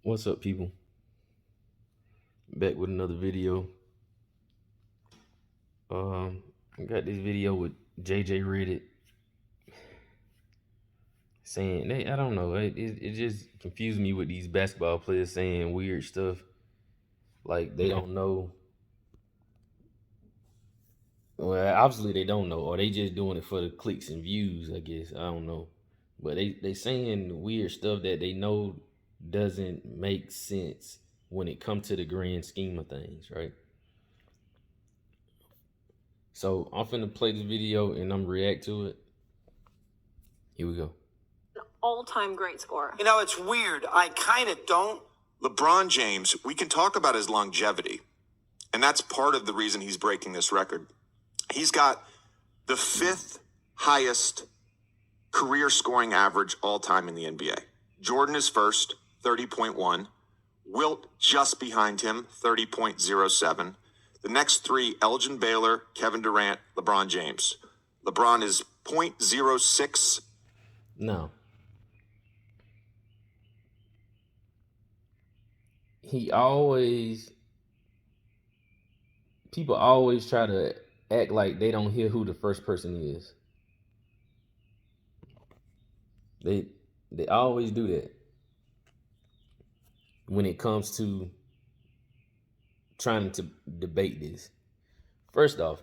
What's up, people? Back with another video. I got this video with JJ Reddit saying I don't know. It just confused me with these basketball players saying weird stuff like they don't know. Well, obviously they don't know, or they just doing it for the clicks and views. I guess I don't know, but they saying weird stuff that they know doesn't make sense when it comes to the grand scheme of things, right? So I'm finna play this video and I'm react to it. Here we go. All-time great scorer. You know, it's weird. I kind of don't. LeBron James, we can talk about his longevity, and that's part of the reason he's breaking this record. He's got the 5th highest career scoring average all time in the NBA. Jordan is first, 30.1. Wilt just behind him, 30.07. The next three, Elgin Baylor, Kevin Durant, LeBron James. LeBron is 0.06. No. People always try to act like they don't hear who the first person is. They always do that when it comes to trying to debate this. First off,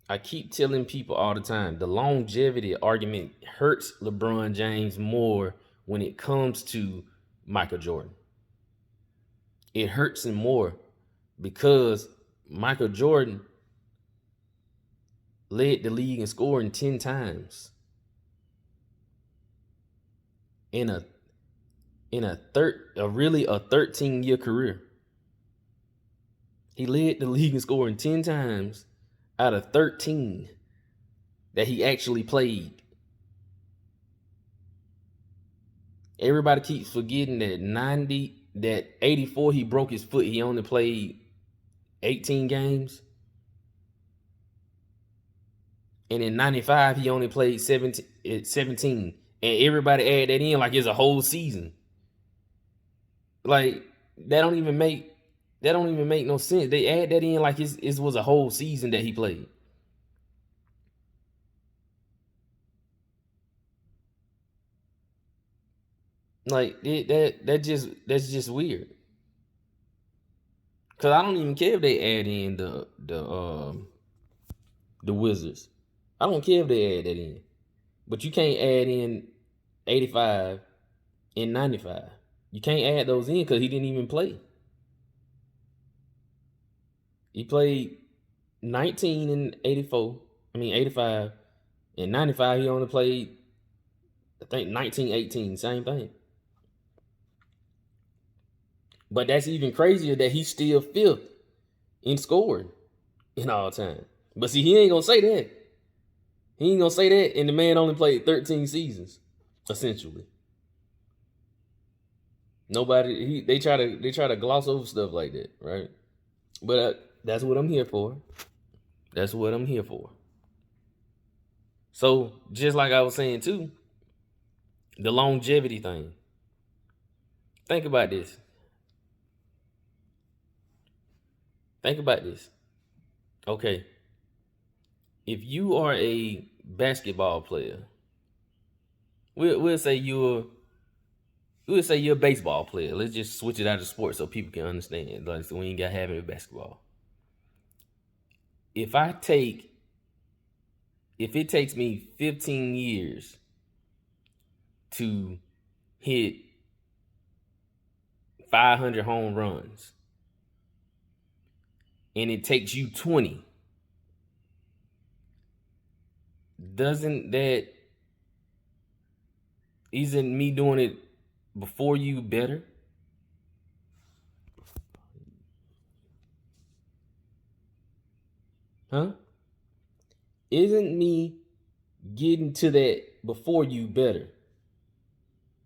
I keep telling people all the time, the longevity argument hurts LeBron James more when it comes to Michael Jordan. It hurts him more because Michael Jordan led the league in scoring 10 times in a 13-year career. He led the league in scoring 10 times out of 13 that he actually played. Everybody keeps forgetting that 84 he broke his foot. He only played 18 games. And in 95 he only played 17. And everybody add that in like it's a whole season. Like that don't even make no sense. They add that in like it was a whole season that he played. Like that's just weird. Cause I don't even care if they add in the Wizards. I don't care if they add that in. But you can't add in 85 and 95. You can't add those in because he didn't even play. He played 19 in 85. In 95, he only played, I think, 19, 18, same thing. But that's even crazier that he's still 5th in scoring in all time. But see, he ain't going to say that. He ain't going to say that, and the man only played 13 seasons, essentially. They try to gloss over stuff like that, right? But that's what I'm here for. That's what I'm here for. So, just like I was saying too, the longevity thing. Think about this. Okay. If you are a basketball player, we'll say you're a baseball player. Let's just switch it out of sports so people can understand. Like, so we ain't got to have it in basketball. If it takes me 15 years to hit 500 home runs, and it takes you 20, isn't me doing it before you better? Huh? Isn't me getting to that before you better?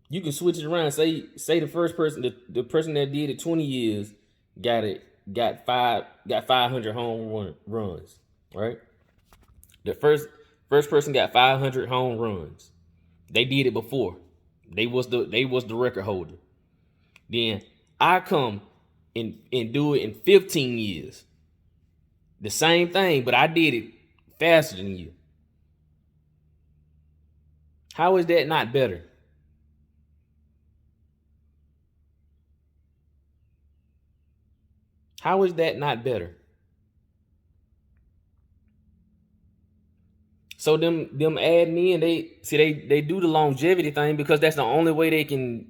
You can switch it around. Say the first person, the person that did it 20 years got 500 home runs, right? The first person got 500 home runs. They did it before. They was the record holder. Then I come and do it in 15 years. The same thing, but I did it faster than you. How is that not better? How is that not better? So them adding in, they do the longevity thing because that's the only way they can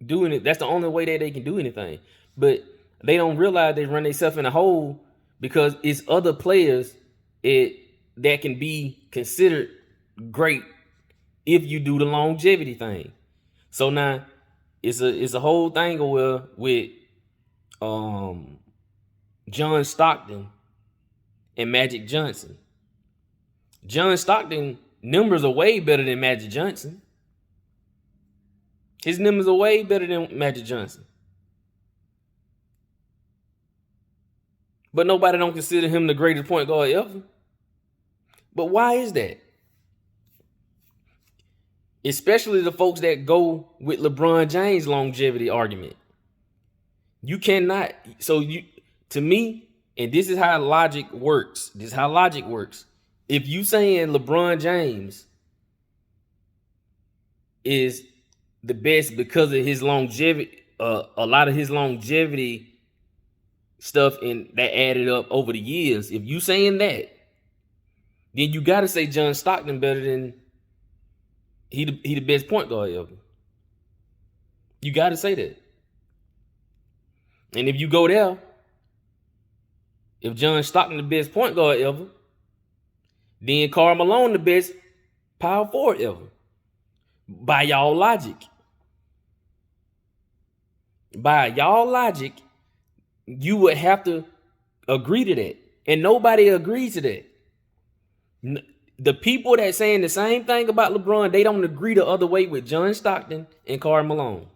do it. That's the only way that they can do anything. But they don't realize they run themselves in a hole because it's other players that can be considered great if you do the longevity thing. So now it's a whole thing with John Stockton and Magic Johnson. John Stockton numbers are way better than Magic Johnson. His numbers are way better than Magic Johnson. But nobody don't consider him the greatest point guard ever. But why is that? Especially the folks that go with LeBron James' longevity argument. You cannot. To me, and this is how logic works. If you saying LeBron James is the best because of his longevity, a lot of his longevity stuff and that added up over the years. If you saying that, then you got to say John Stockton better than he the best point guard ever. You got to say that. And if you go there, if John Stockton the best point guard ever, then Karl Malone the best power forward ever. By y'all logic. You would have to agree to that. And nobody agrees to that. The people that saying the same thing about LeBron, they don't agree the other way with John Stockton and Karl Malone.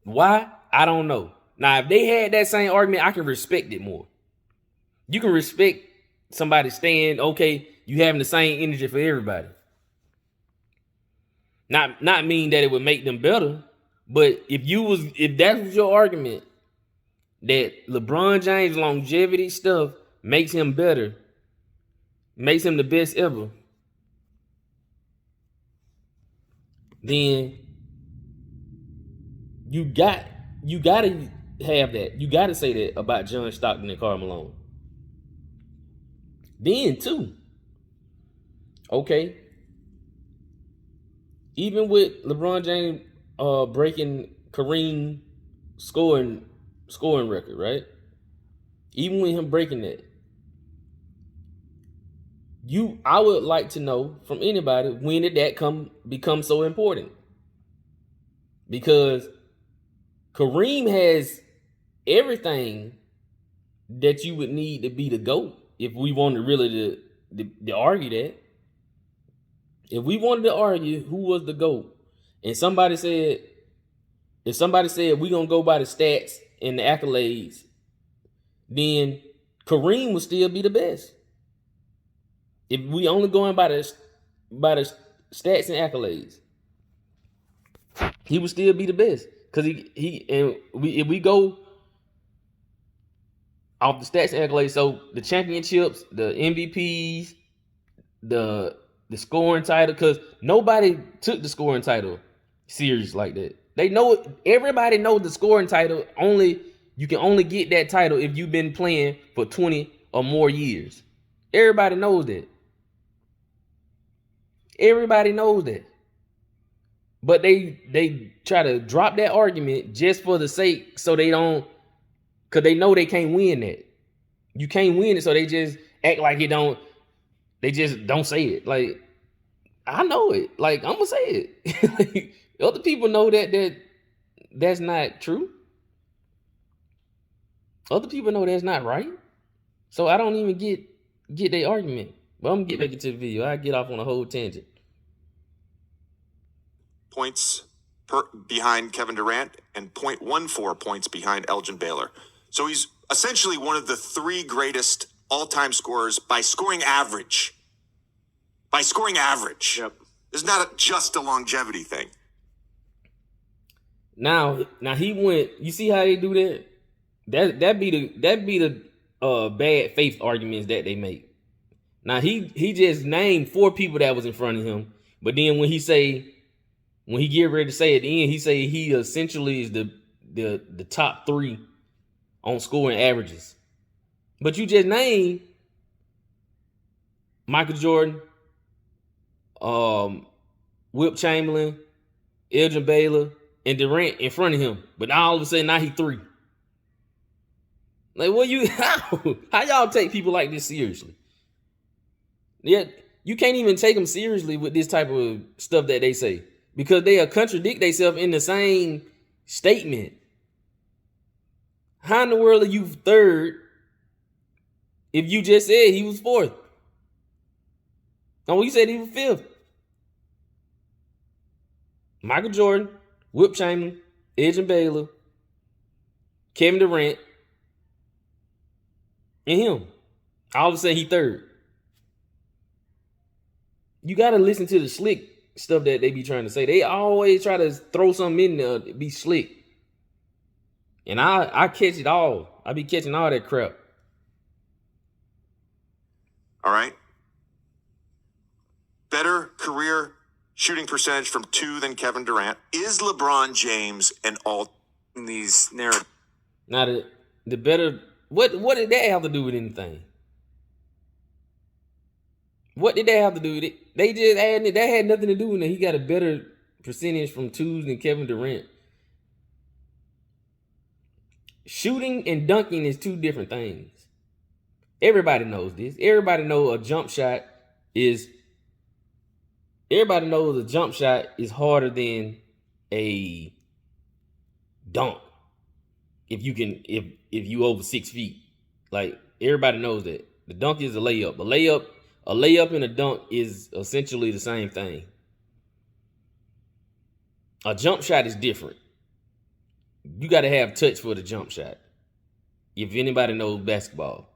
Why? I don't know. Now, if they had that same argument, I can respect it more. You can respect somebody saying, okay, you having the same energy for everybody. Not mean that it would make them better, but if that was your argument, that LeBron James' longevity stuff makes him better, makes him the best ever, then you gotta have that. You gotta say that about John Stockton and Karl Malone. Then too, okay, even with LeBron James breaking Kareem scoring record, right? Even with him breaking that, I would like to know from anybody, when did that become so important? Because Kareem has everything that you would need to be the GOAT. If we wanted really to argue that. If we wanted to argue who was the GOAT, and if somebody said we're going to go by the stats and the accolades, then Kareem would still be the best. If we only going by the stats and accolades, he would still be the best. Because if we go off the stats and accolades, so the championships, the MVPs, the scoring title, because nobody took the scoring title serious like that. They know it. Everybody knows the scoring title. You can only get that title if you've been playing for 20 or more years. Everybody knows that. Everybody knows that. But they try to drop that argument just for the sake, so they don't, because they know they can't win that. You can't win it, so they just act like it don't. They just don't say it. Like, I know it. Like, I'm gonna say it. Like, other people know that's not true. Other people know that's not right. So I don't even get their argument. But I'm gonna get back into the video. I get off on a whole tangent. Points behind Kevin Durant and 0.14 points behind Elgin Baylor. So he's essentially one of the three greatest all-time scorers by scoring average. by scoring average. Yep. It's not just a longevity thing. Now he went. You see how they do that? That be the bad faith arguments that they make. Now he just named 4 people that was in front of him, but then when he get ready to say at the end, he say he essentially is the top 3 on scoring averages. But you just named Michael Jordan, Wilt Chamberlain, Elgin Baylor, and Durant in front of him. But now all of a sudden, now he 3. Like, what how y'all take people like this seriously? Yeah, you can't even take them seriously with this type of stuff that they say, because they contradict themselves in the same statement. How in the world are you 3rd if you just said he was 4th? No, you said he was 5th. Michael Jordan, Wilt Chamberlain, Elgin Baylor, Kevin Durant, and him. All of a sudden he 3rd. You got to listen to the slick stuff that they be trying to say. They always try to throw something in there to be slick. And I catch it all. I be catching all that crap. All right. Better career shooting percentage from 2 than Kevin Durant. Is LeBron James an all in these narratives? Now the better, what did that have to do with anything? What did that have to do with it? They just added it. That had nothing to do with it. He got a better percentage from 2s than Kevin Durant. Shooting and dunking is 2 different things. Everybody knows this. Everybody knows a jump shot is harder than a dunk. If you over 6 feet. Like, everybody knows that. The dunk is a layup. A layup and a dunk is essentially the same thing. A jump shot is different. You got to have touch for the jump shot. If anybody knows basketball.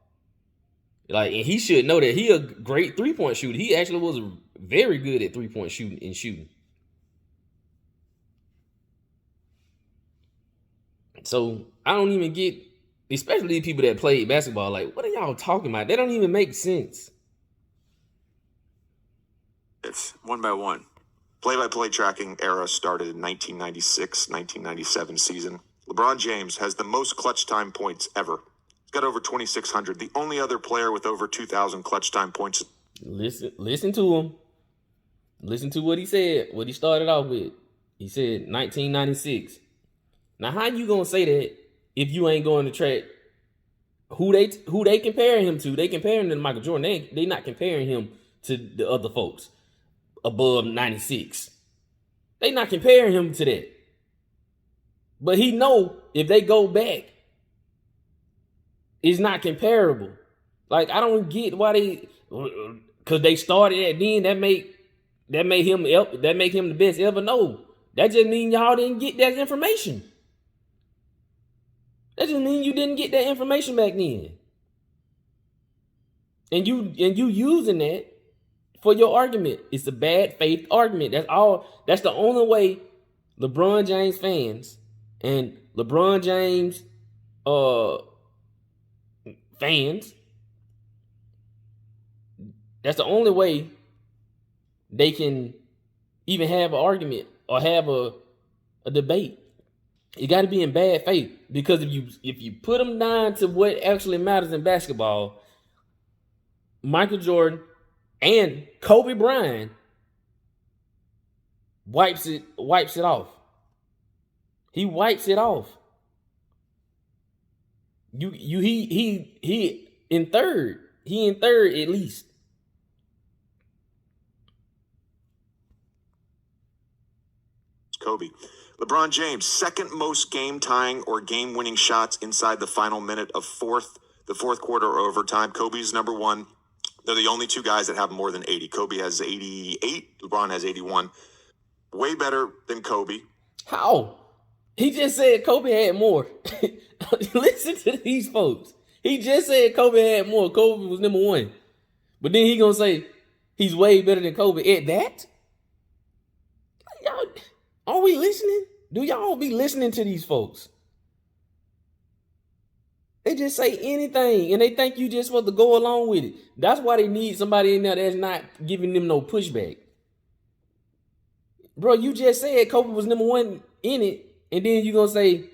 Like, and he should know that he a great 3-point shooter. He actually was very good at 3-point shooting. So I don't even get, especially the people that play basketball, like, what are y'all talking about? That don't even make sense. It's 1 by 1. Play-by-play tracking era started in 1996-1997 season. LeBron James has the most clutch time points ever. He's got over 2,600. The only other player with over 2,000 clutch time points. Listen to him. Listen to what he said, what he started off with. He said 1996. Now, how you gonna say that if you ain't going to track who they comparing him to? They comparing him to Michael Jordan. They not comparing him to the other folks above 96. They not comparing him to that. But he know if they go back, it's not comparable. Like, I don't get why because they started at then, that make him the best ever. No, that just mean y'all didn't get that information. That just mean you didn't get that information back then. And you using that for your argument. It's a bad faith argument. That's all. That's the only way LeBron James fans and LeBron James fans, that's the only way they can even have an argument or have a debate. You got to be in bad faith, because if you put them down to what actually matters in basketball, Michael Jordan and Kobe Bryant wipes it off. He wipes it off. He in third. He in third at least. Kobe. LeBron James, second most game-tying or game-winning shots inside the final minute of the fourth quarter or overtime. Kobe's number 1. They're the only 2 guys that have more than 80. Kobe has 88. LeBron has 81. Way better than Kobe. How? He just said Kobe had more. Listen to these folks. He just said Kobe had more. Kobe was number 1. But then he He's way better than Kobe at that. Y'all, are we listening? Do y'all be listening to these folks? They just say anything, and they think you just supposed to go along with it. That's why they need somebody in there that's not giving them no pushback. Bro, you just said Kobe was number one in it, and then you gonna say he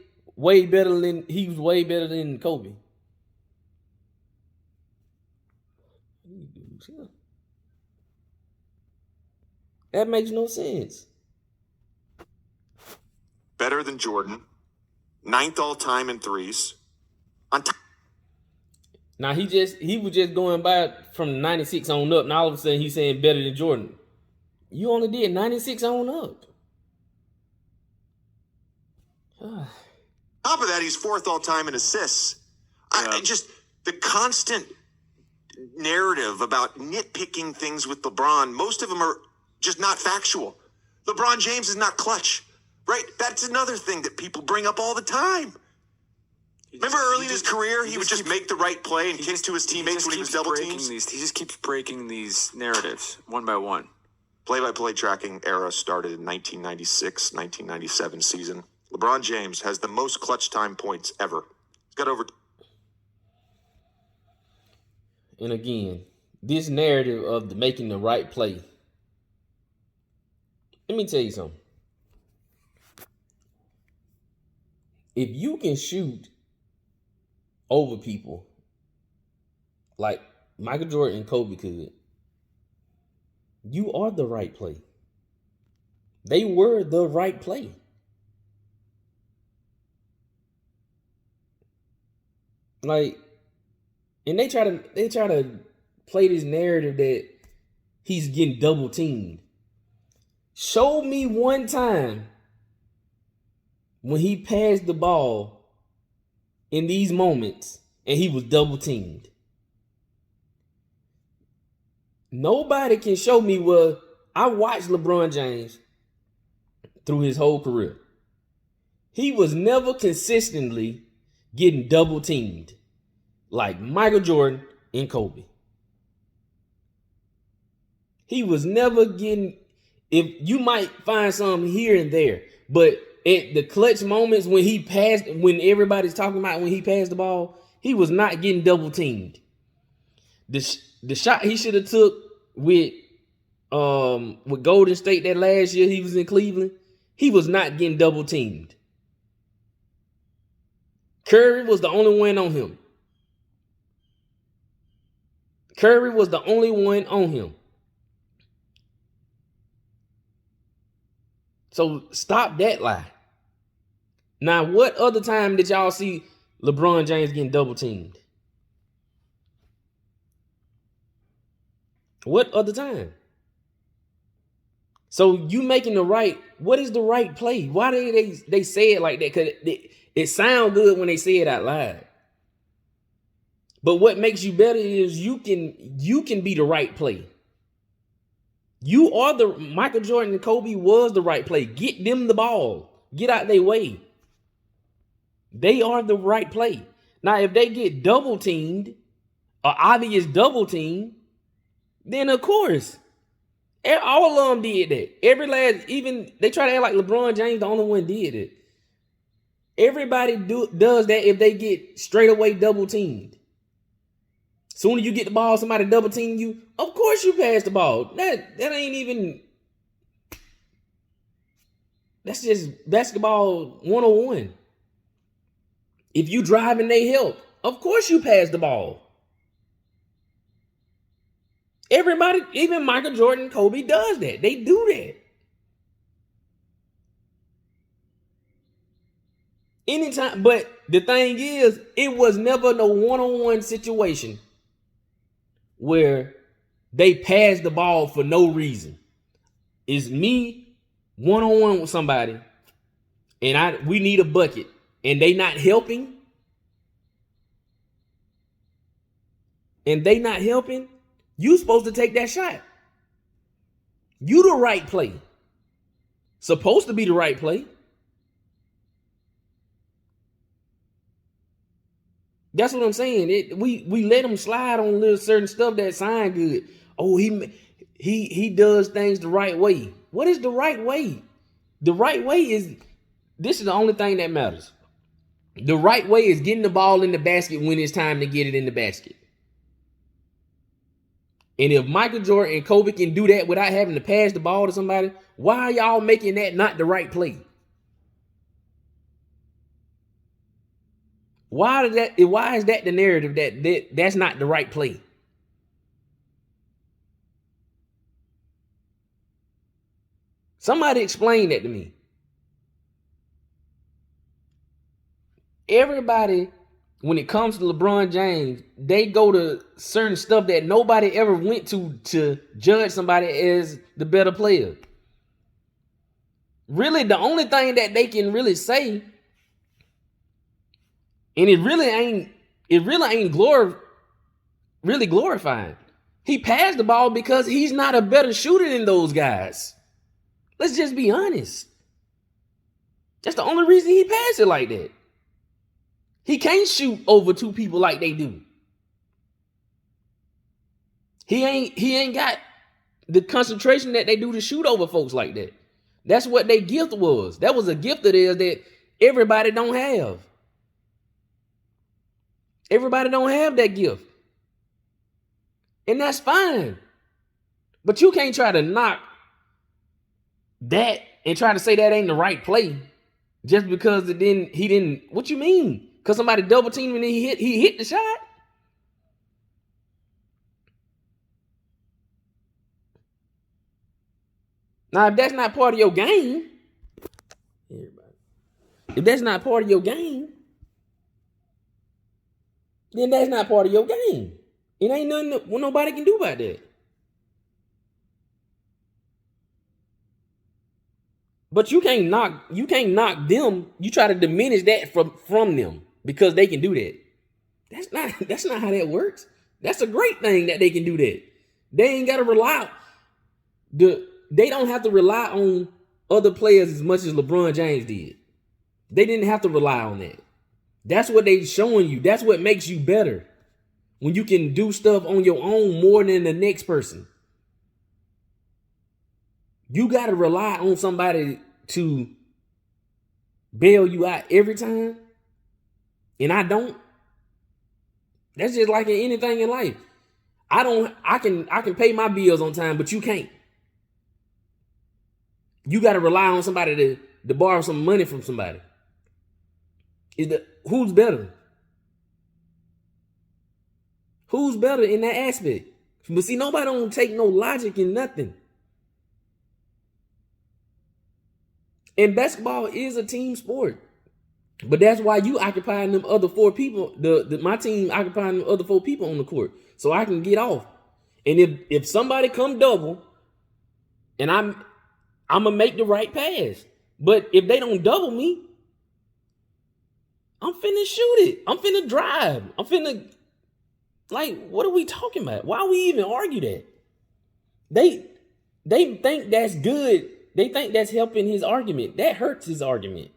was way better than Kobe. That makes no sense. Better than Jordan. 9th all time in threes. Now he was just going by from 96 on up. Now all of a sudden he's saying better than Jordan. You only did 96 on up. Top of that, he's 4th all time in assists. I just the constant narrative about nitpicking things with LeBron. Most of them are just not factual. LeBron James is not clutch, right? That's another thing that people bring up all the time. Remember early in his career, he would just make the right play and kick to his teammates when he was double teams? He just keeps breaking these narratives one by one. Play-by-play tracking era started in 1996, 1997 season. LeBron James has the most clutch time points ever. He's got over... And again, this narrative of making the right play. Let me tell you something. If you can shoot over people like Michael Jordan and Kobe could, you are the right play. They were the right play. Like, and they try to play this narrative that he's getting double teamed. Show me one time when he passed the ball in these moments and he was double teamed. Nobody can show me. Well, I watched LeBron James through his whole career. He was never consistently getting double teamed like Michael Jordan and Kobe. He was never getting, if you might find some here and there, but at the clutch moments when he passed, when everybody's talking about when he passed the ball, he was not getting double teamed. The shot he should have took with Golden State that last year he was in Cleveland, he was not getting double teamed. Curry was the only one on him. Curry was the only one on him. So stop that lie. Now, what other time did y'all see LeBron James getting double teamed? What other time? So you making the right, what is the right play? Why did they say it like that? Because it sounds good when they say it out loud. But what makes you better is you can be the right play. You are the Michael Jordan and Kobe was the right play. Get them the ball. Get out their way. They are the right play. Now, if they get double teamed, or obvious double team, then of course, all of them did that. Even they try to act like LeBron James the only one did it. Everybody does that if they get straight away double teamed. Soon as you get the ball, somebody double team you, of course you pass the ball. That ain't even, that's just basketball 101. If you drive and they help, of course you pass the ball. Everybody, even Michael Jordan and Kobe does that. They do that. Anytime, but the thing is, it was never no one-on-one situation where they pass the ball for no reason. It's me one-on-one with somebody and we need a bucket and they not helping. You supposed to take that shot. You the right play. Supposed to be the right play. That's what I'm saying. We let him slide on little certain stuff that sound good. Oh, he does things the right way. What is the right way? The right way is, this is the only thing that matters. The right way is getting the ball in the basket when it's time to get it in the basket. And if Michael Jordan and Kobe can do that without having to pass the ball to somebody, why are y'all making that not the right play? Why is that the narrative that's not the right play? Somebody explain that to me. Everybody, when it comes to LeBron James, they go to certain stuff that nobody ever went to judge somebody as the better player. Really, the only thing that they can really say, and it really ain't really glorifying. He passed the ball because he's not a better shooter than those guys. Let's just be honest. That's the only reason he passed it like that. He can't shoot over two people like they do. He ain't got the concentration that they do to shoot over folks like that. That's what their gift was. That was a gift of theirs that everybody don't have. Everybody don't have that gift. And that's fine. But you can't try to knock that and try to say that ain't the right play just because he didn't. What you mean? Because somebody double teamed him and he hit the shot? Now, if that's not part of your game, if that's not part of your game, then that's not part of your game. It ain't nothing that nobody can do about that. But you can't knock them. You try to diminish that from them because they can do that. That's not how that works. That's a great thing that they can do that. They ain't gotta rely. They don't have to rely on other players as much as LeBron James did. They didn't have to rely on that. That's what they showing you. That's what makes you better. When you can do stuff on your own more than the next person. You got to rely on somebody to bail you out every time. And I don't. That's just like in anything in life. I can pay my bills on time, but you can't. You got to rely on somebody to borrow some money from somebody. Who's better? Who's better in that aspect? But see, nobody don't take no logic in nothing. And basketball is a team sport. But that's why you occupying them other four people, my team occupying them other four people on the court. So I can get off. And if somebody come double, and I'm gonna make the right pass. But if they don't double me, I'm finna shoot it. I'm finna drive. I'm finna, like, what are we talking about? Why we even argue that? They think that's good. They think that's helping his argument. That hurts his argument.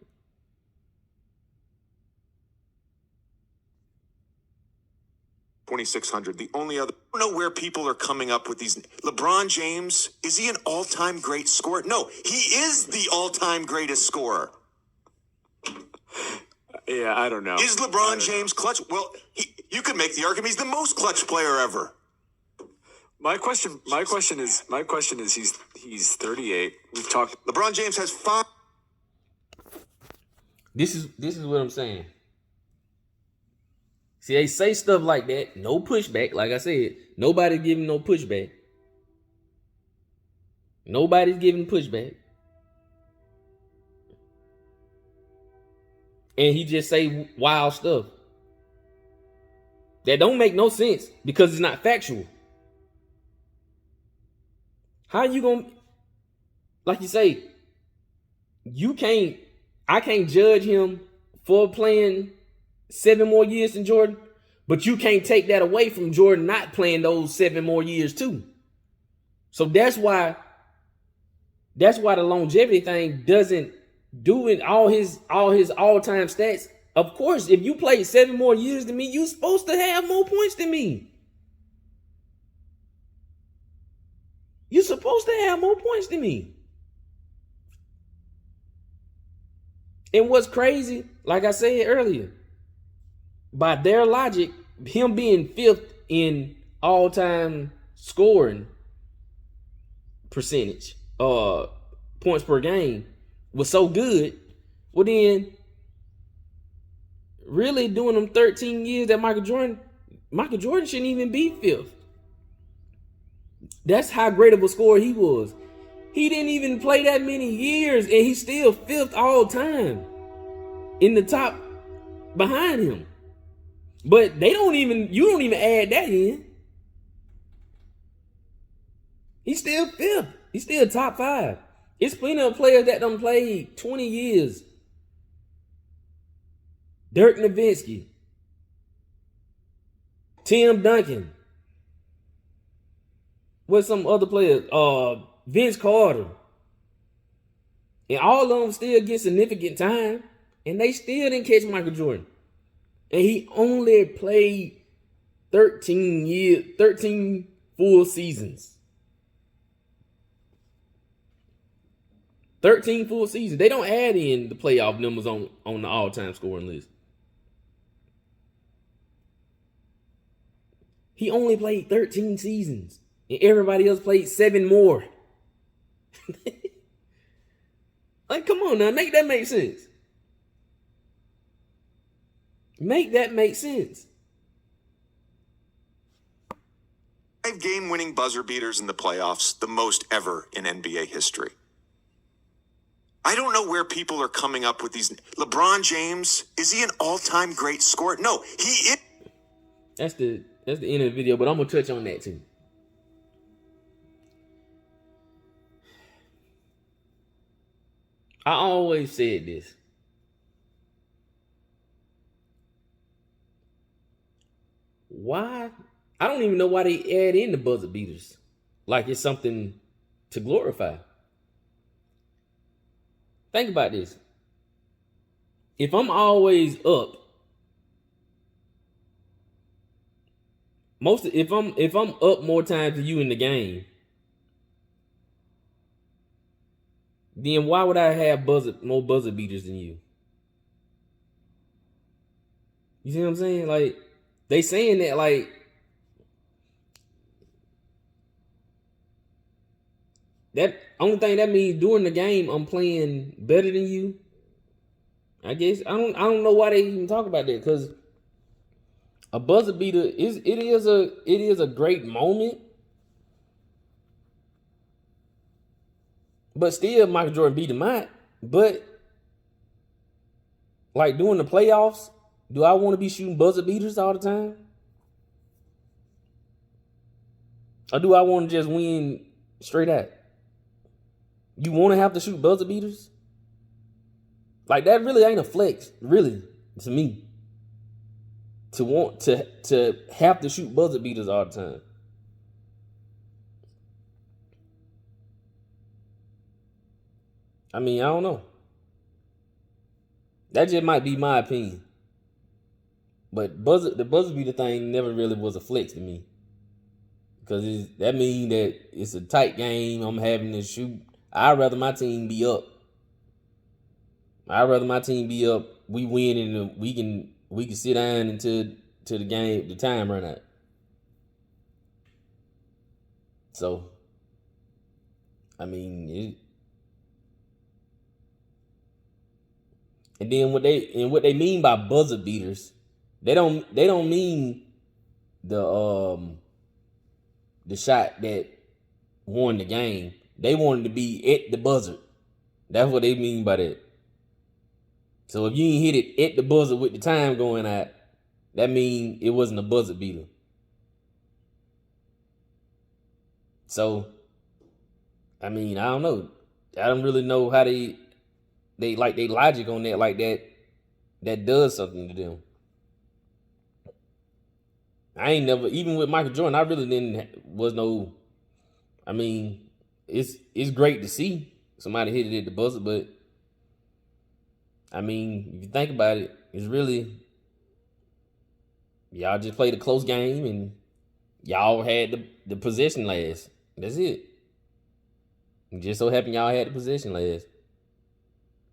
$2,600. The only other, I don't know where people are coming up with these. LeBron James, is he an all-time great scorer? No, he is the all-time greatest scorer. Yeah, I don't know. Is LeBron James clutch? Well, you could make the argument he's the most clutch player ever. My question is he's 38. We've talked. LeBron James has 5. This is what I'm saying. See, they say stuff like that, no pushback. Like I said, nobody's giving no pushback. Nobody's giving pushback. And he just say wild stuff that don't make no sense because it's not factual. How you gonna, like you say, I can't judge him for playing 7 more years than Jordan, but you can't take that away from Jordan not playing those 7 more years too. So that's why the longevity thing doesn't do it. All his all-time stats. Of course, if you played 7 more years than me, you're supposed to have more points than me. You're supposed to have more points than me. And what's crazy, like I said earlier, by their logic, him being fifth in all-time scoring percentage, points per game, was so good. Well, then, really doing them 13 years that Michael Jordan shouldn't even be fifth. That's how great of a scorer he was. He didn't even play that many years, and he's still fifth all time in the top behind him. But you don't even add that in. He's still fifth. He's still top 5. It's plenty of players that done played 20 years. Dirk Nowitzki, Tim Duncan. What's some other players? Vince Carter. And all of them still get significant time. And they still didn't catch Michael Jordan. And he only played 13 full seasons. 13 full seasons. They don't add in the playoff numbers on the all-time scoring list. He only played 13 seasons. And everybody else played 7 more. Like, come on now. Make that make sense. Make that make sense. 5 game-winning buzzer beaters in the playoffs, the most ever in NBA history. I don't know where people are coming up with these. LeBron James, is he an all-time great scorer? No, he is. That's the end of the video, but I'm gonna touch on that too. I always said this. Why? I don't even know why they add in the buzzer beaters. Like it's something to glorify. Think about this. If I'm always up, if I'm up more times than you in the game, then why would I have more buzzer beaters than you? You see what I'm saying? Like, they saying that like that only thing that means during the game I'm playing better than you. I guess I don't know why they even talk about that, because a buzzer beater is a great moment. But still, Michael Jordan beat him out. But like during the playoffs, do I want to be shooting buzzer beaters all the time? Or do I want to just win straight out? You want to have to shoot buzzer beaters? Like, that really ain't a flex, really, to me. To want to have to shoot buzzer beaters all the time. I mean, I don't know. That just might be my opinion. But the buzzer beater thing never really was a flex to me. Because that means that it's a tight game. I'm having to shoot. I'd rather my team be up. We win and we can sit down until the game, the time run out. So, I mean, and then what they mean by buzzer beaters, they don't mean the shot that won the game. They wanted to be at the buzzer. That's what they mean by that. So if you ain't hit it at the buzzer with the time going out, that means it wasn't a buzzer beater. So, I mean, I don't know. I don't really know how they like they logic on that, like that does something to them. I ain't never, even with Michael Jordan, I really I mean, it's great to see somebody hit it at the buzzer, but I mean, if you think about it, it's really, y'all just played a close game and y'all had the possession last. That's it. It just so happened y'all had the possession last.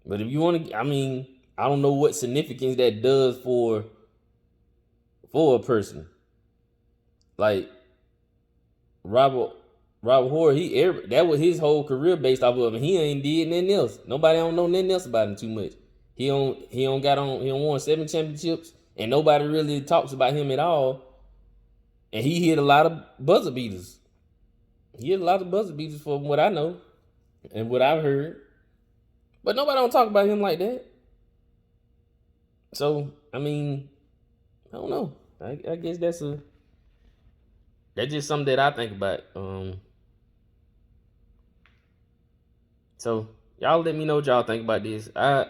But if you want to, I mean, I don't know what significance that does for a person. Like Robert Horry, that was his whole career based off of, and he ain't did nothing else. Nobody don't know nothing else about him too much. He don't won 7 championships, and nobody really talks about him at all. And he hit a lot of buzzer beaters. He hit a lot of buzzer beaters from what I know and what I've heard. But nobody don't talk about him like that. So, I mean, I don't know. I guess that's just something that I think about. So y'all let me know what y'all think about this. I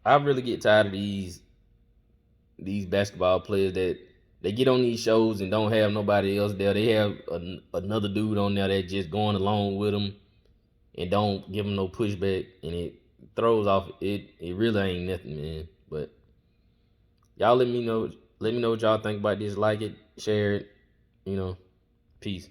really get tired of these basketball players that they get on these shows and don't have nobody else there. They have another dude on there that just going along with them and don't give them no pushback, and it throws off. It really ain't nothing, man. But y'all let me know what y'all think about this. Like it, share it, peace.